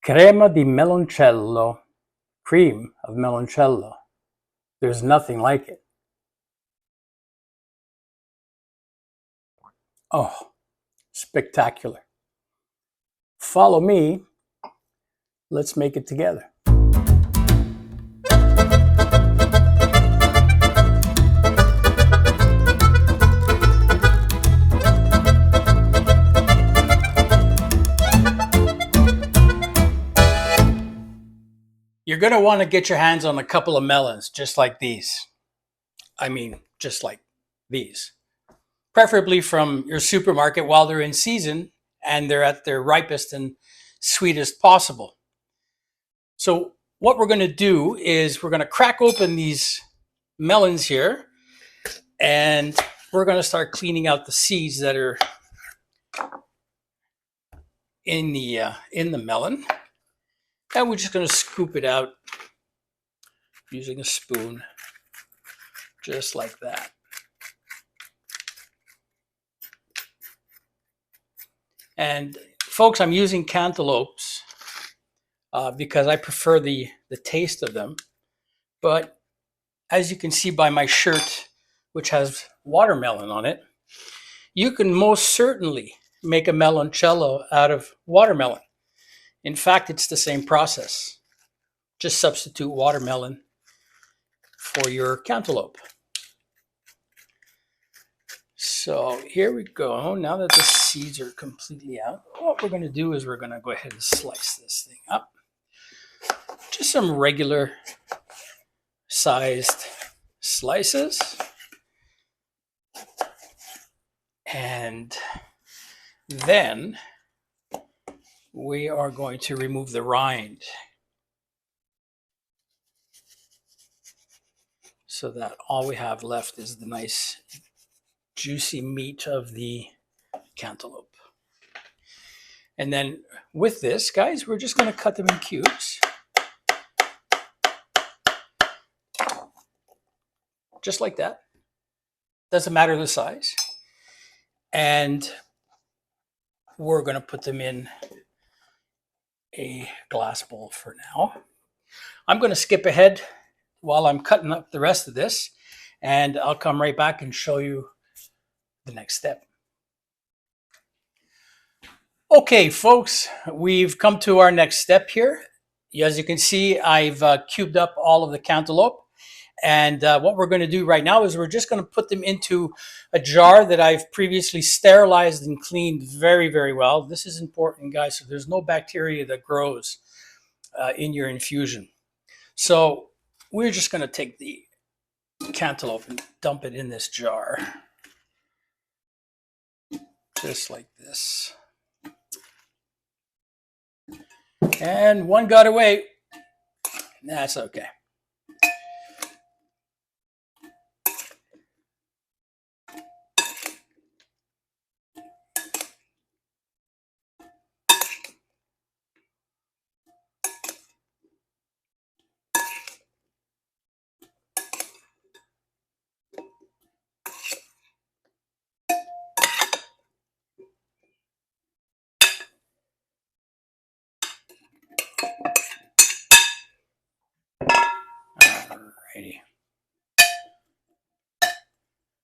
Crema di Meloncello, cream of meloncello. There's nothing like it. Oh, spectacular. Follow me. Let's make it together. You're going to want to get your hands on a couple of melons just like these. I mean, just like these. Preferably from your supermarket while they're in season and they're at their ripest and sweetest possible. So what we're going to do is we're going to crack open these melons here and we're going to start cleaning out the seeds that are in the melon. And we're just going to scoop it out using a spoon, just like that. And folks, I'm using cantaloupes because I prefer the taste of them. But as you can see by my shirt, which has watermelon on it, you can most certainly make a meloncello out of watermelon. In fact, it's the same process. Just substitute watermelon for your cantaloupe. So here we go. Now that the seeds are completely out, what we're going to do is we're going to go ahead and slice this thing up. Just some regular sized slices. And then we are going to remove the rind so that all we have left is the nice juicy meat of the cantaloupe. And then with this, guys, we're just going to cut them in cubes. Just like that. Doesn't matter the size. And we're going to put them in a glass bowl for now. I'm going to skip ahead while I'm cutting up the rest of this, and I'll come right back and show you the next step. Okay, folks, we've come to our next step here. As you can see, I've cubed up all of the cantaloupe. And what we're going to do right now is we're just going to put them into a jar that I've previously sterilized and cleaned very, very well. This is important, guys, so there's no bacteria that grows in your infusion. So we're just going to take the cantaloupe and dump it in this jar. Just like this. And one got away. That's okay. Alrighty.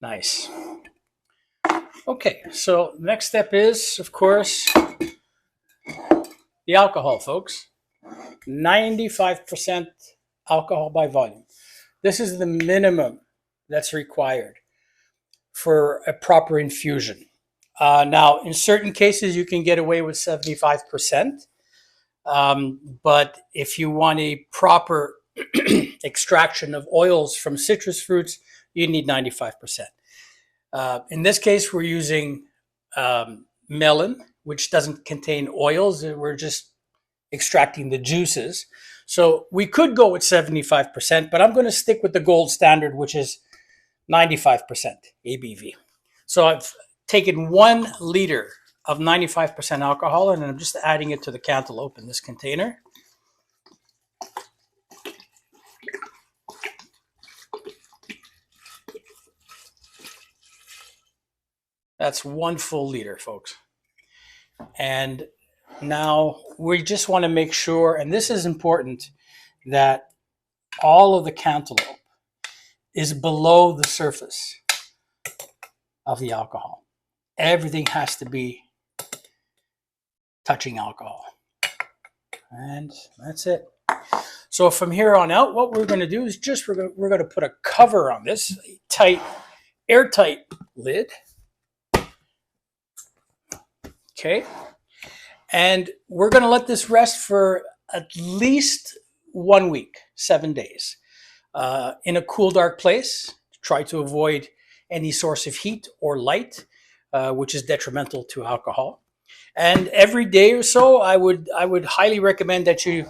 Nice. Okay, so the next step is, of course, the alcohol, folks. 95% alcohol by volume. This is the minimum that's required for a proper infusion. Now, in certain cases, you can get away with 75%. But if you want a proper extraction of oils from citrus fruits, you need 95%. In this case, we're using melon, which doesn't contain oils. We're just extracting the juices. So we could go with 75%, but I'm going to stick with the gold standard, which is 95% ABV. So I've taken 1 liter of 95% alcohol, and I'm just adding it to the cantaloupe in this container. That's 1 full liter, folks. And Now, we just want to make sure, and this is important, that all of the cantaloupe is below the surface of the alcohol. Everything has to be touching alcohol. And that's it. So from here on out, what we're going to do is just we're going to put a cover on this, a tight, airtight lid. Okay. And we're going to let this rest for at least 1 week, 7 days, in a cool, dark place. Try to avoid any source of heat or light, which is detrimental to alcohol. And every day or so, I would highly recommend that you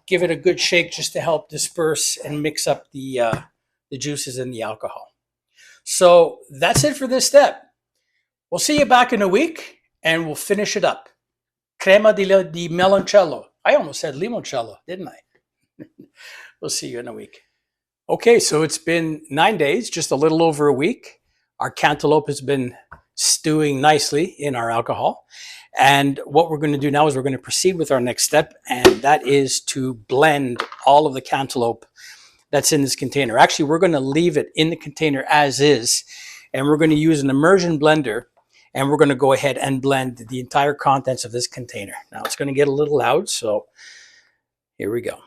give it a good shake just to help disperse and mix up the juices and the alcohol. So that's it for this step. We'll see you back in a week, and we'll finish it up. Crema di Meloncello. I almost said limoncello, didn't I? We'll see you in a week. Okay, so it's been 9 days, just a little over a week. Our cantaloupe has been stewing nicely in our alcohol. And what we're going to do now is we're going to proceed with our next step, and that is to blend all of the cantaloupe that's in this container. Actually, we're going to leave it in the container as is, and we're going to use an immersion blender, and we're going to go ahead and blend the entire contents of this container. Now, it's going to get a little loud, so here we go.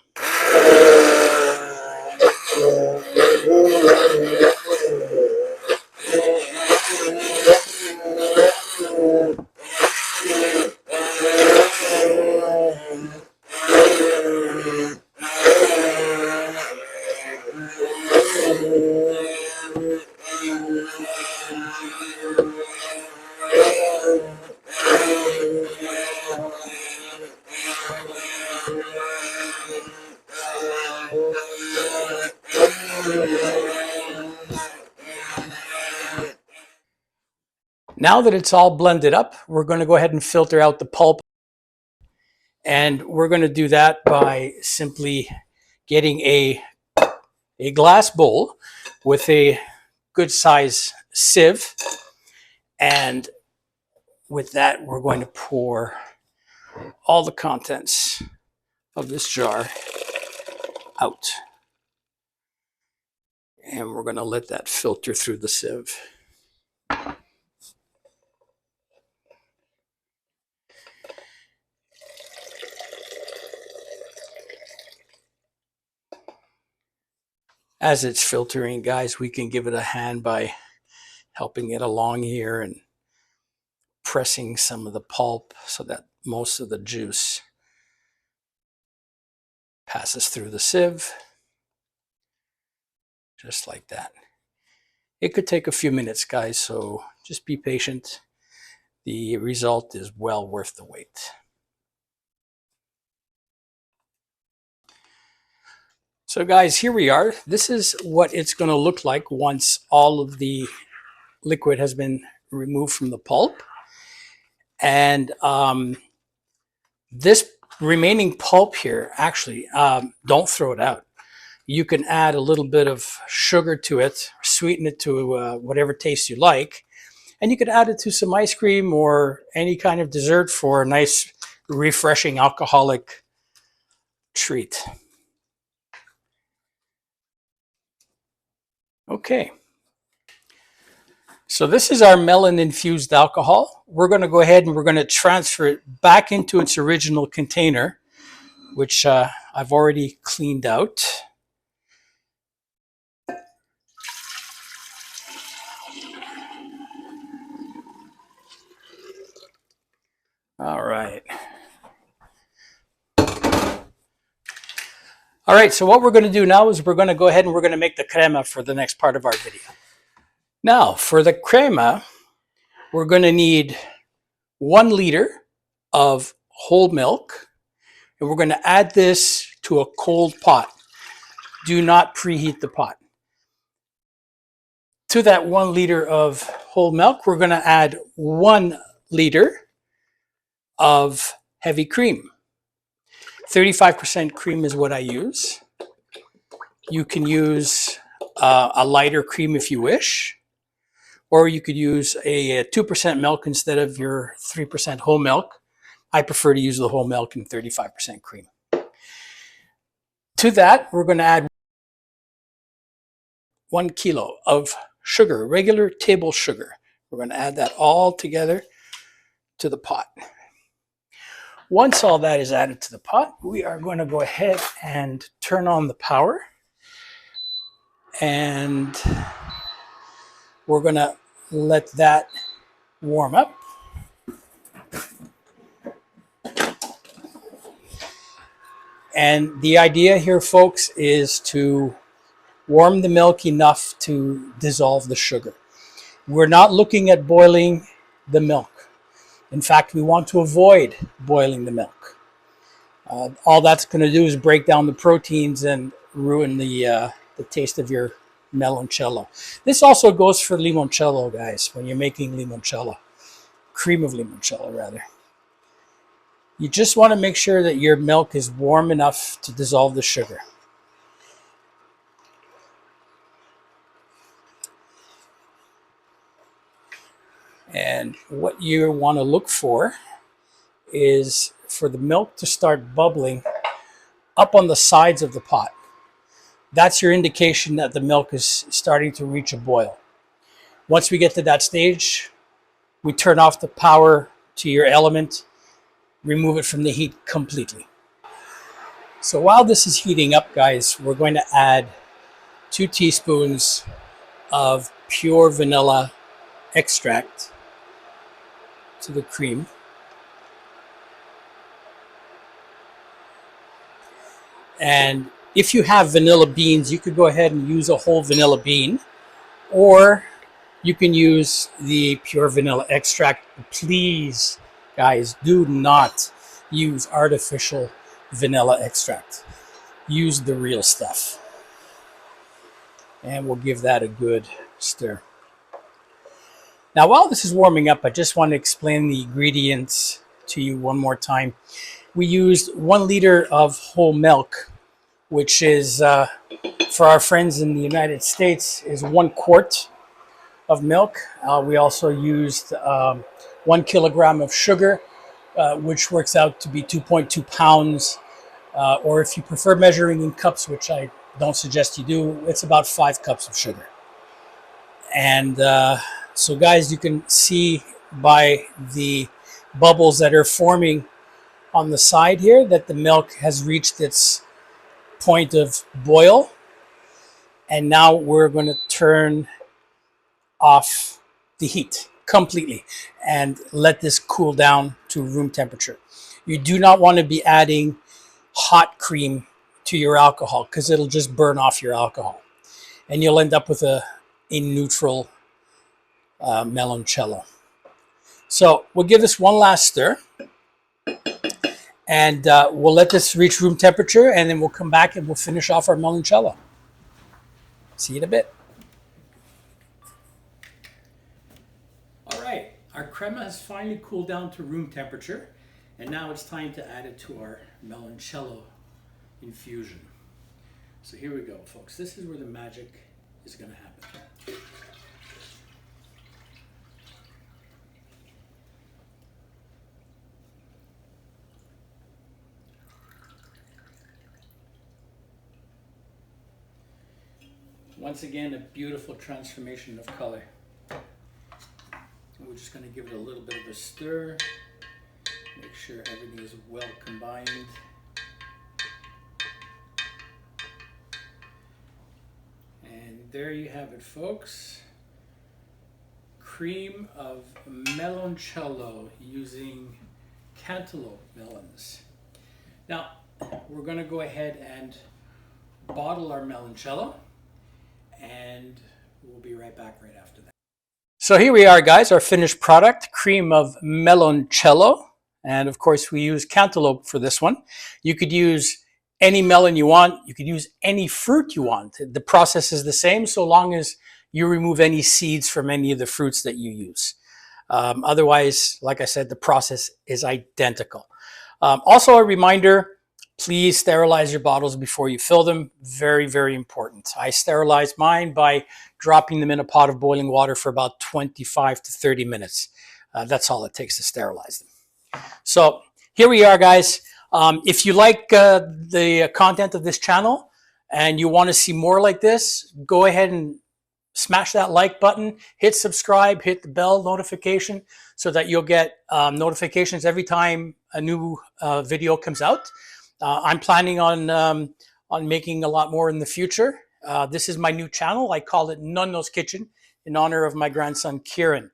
Now that it's all blended up, we're going to go ahead and filter out the pulp. And we're going to do that by simply getting a glass bowl with a good size sieve. And with that, we're going to pour all the contents of this jar out. And we're going to let that filter through the sieve. As it's filtering, guys, we can give it a hand by helping it along here and pressing some of the pulp so that most of the juice passes through the sieve, just like that. It could take a few minutes, guys, so just be patient. The result is well worth the wait. So guys, here we are. This is what it's going to look like once all of the liquid has been removed from the pulp. And this remaining pulp here, actually, don't throw it out. You can add a little bit of sugar to it, sweeten it to whatever taste you like, and you could add it to some ice cream or any kind of dessert for a nice, refreshing alcoholic treat. Okay. So this is our melon-infused alcohol. We're going to go ahead and we're going to transfer it back into its original container, which I've already cleaned out. All right. All right, so what we're going to do now is we're going to go ahead and we're going to make the crema for the next part of our video. Now, for the crema, we're going to need 1 liter of whole milk, and we're going to add this to a cold pot. Do not preheat the pot. To that 1 liter of whole milk, we're going to add 1 liter of heavy cream. 35% cream is what I use. You can use a lighter cream if you wish, or you could use a 2% milk instead of your 3% whole milk. I prefer to use the whole milk and 35% cream. To that, we're going to add 1 kilo of sugar, regular table sugar. We're going to add that all together to the pot. Once all that is added to the pot, we are going to go ahead and turn on the power. And we're going to let that warm up. And the idea here, folks, is to warm the milk enough to dissolve the sugar. We're not looking at boiling the milk. In fact, we want to avoid boiling the milk. All that's going to do is break down the proteins and ruin the taste of your meloncello. This also goes for limoncello, guys, when you're making limoncello. Cream of limoncello, rather. You just want to make sure that your milk is warm enough to dissolve the sugar. And what you want to look for is for the milk to start bubbling up on the sides of the pot. That's your indication that the milk is starting to reach a boil. Once we get to that stage, we turn off the power to your element, remove it from the heat completely. So while this is heating up, guys, we're going to add 2 teaspoons of pure vanilla extract to the cream. And if you have vanilla beans, you could go ahead and use a whole vanilla bean, or you can use the pure vanilla extract. Please, guys, do not use artificial vanilla extract. Use the real stuff. And we'll give that a good stir. Now, while this is warming up, I just want to explain the ingredients to you one more time. We used 1 liter of whole milk, which is, for our friends in the United States, is 1 quart of milk. We also used 1 kilogram of sugar, which works out to be 2.2 pounds. Or if you prefer measuring in cups, which I don't suggest you do, it's about 5 cups of sugar. And so guys, you can see by the bubbles that are forming on the side here that the milk has reached its point of boil. And now we're going to turn off the heat completely and let this cool down to room temperature. You do not want to be adding hot cream to your alcohol because it'll just burn off your alcohol. And you'll end up with a neutral meloncello. So we'll give this one last stir, and we'll let this reach room temperature, and then we'll come back and we'll finish off our meloncello. See you in a bit. All right, our crema has finally cooled down to room temperature, and now it's time to add it to our meloncello infusion. So here we go, folks. This is where the magic is going to happen. Once again, a beautiful transformation of color. We're just going to give it a little bit of a stir. Make sure everything is well combined. And there you have it, folks. Cream of meloncello using cantaloupe melons. Now, we're going to go ahead and bottle our meloncello, and we'll be right back right after that. So here we are, guys, our finished product, cream of meloncello. And of course, we use cantaloupe for this one. You could use any melon you want. You could use any fruit you want. The process is the same so long as you remove any seeds from any of the fruits that you use. Otherwise, like I said, the process is identical. Also a reminder, please sterilize your bottles before you fill them. Very, very important. I sterilize mine by dropping them in a pot of boiling water for about 25 to 30 minutes. That's all it takes to sterilize them. So here we are, guys. If you like the content of this channel and you want to see more like this, go ahead and smash that like button, hit subscribe, hit the bell notification so that you'll get notifications every time a new video comes out. I'm planning on making a lot more in the future. This is my new channel. I call it Nonno's Kitchen in honor of my grandson, Kieran.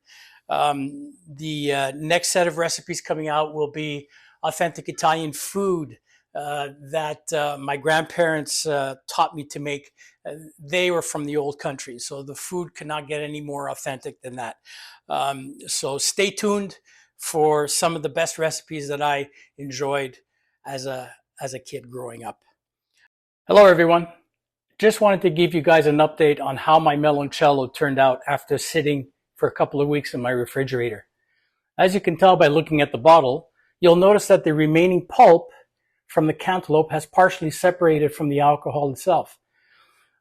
The next set of recipes coming out will be authentic Italian food that my grandparents taught me to make. They were from the old country, so the food cannot get any more authentic than that. So stay tuned for some of the best recipes that I enjoyed as a kid growing up. Hello, everyone. Just wanted to give you guys an update on how my meloncello turned out after sitting for a couple of weeks in my refrigerator. As you can tell by looking at the bottle, you'll notice that the remaining pulp from the cantaloupe has partially separated from the alcohol itself.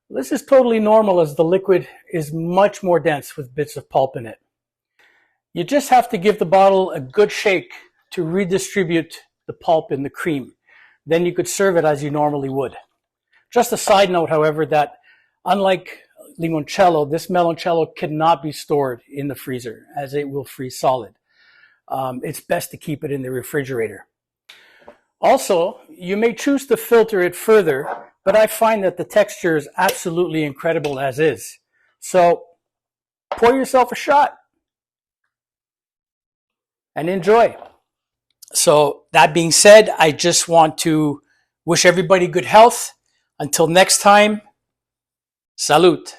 This is totally normal as the liquid is much more dense with bits of pulp in it. You just have to give the bottle a good shake to redistribute the pulp in the cream. Then you could serve it as you normally would. Just a side note, however, that unlike limoncello, this meloncello cannot be stored in the freezer as it will freeze solid. It's best to keep it in the refrigerator. Also, you may choose to filter it further, but I find that the texture is absolutely incredible as is. So pour yourself a shot and enjoy. So that being said, I just want to wish everybody good health. Until next time, salute.